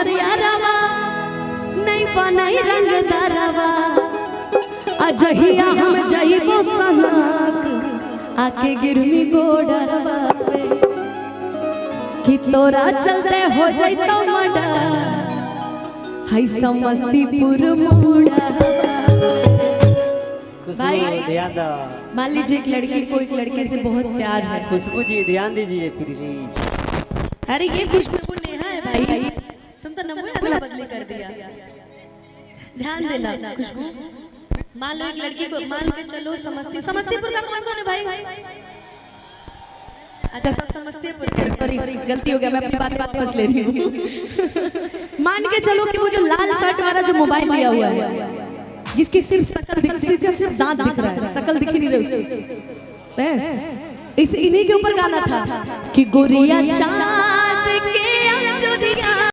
हमर यारवा नहीं बनाई रंगदारवा अजहिया हम जइबो सनक आके गिरमी गोड़वा पे कि तोरा चलते हो जइतो मडा हई समस्तीपुर मोड़ा। भाई ध्यान दो, मान लीजिए एक लड़की को एक लड़के से बहुत प्यार है। खुशबू जी ध्यान दीजिए प्लीज। अरे ये खुशबू नेहा है भाई, तुम तो नंबर अगला बदली कर दिया। ध्यान देना खुशबू, मान लो एक लड़की को मान के चलो समस्तीपुर का कौन कौन है भाई? अच्छा सब समस्तीपुर के, सॉरी गलती हो गया, मैं अपनी बात वापस ले रही हूँ। मान के चलो कि वो जो लाल शर्ट वाला जो मोबाइल लिया हुआ है जिसकी सिर्फ शकल सिर्फ दांत दिख रहा है, शकल दिख ही नहीं रही उसकी, इस इन्हीं के ऊपर गाना था कि गोरिया चांद के अंजुरिया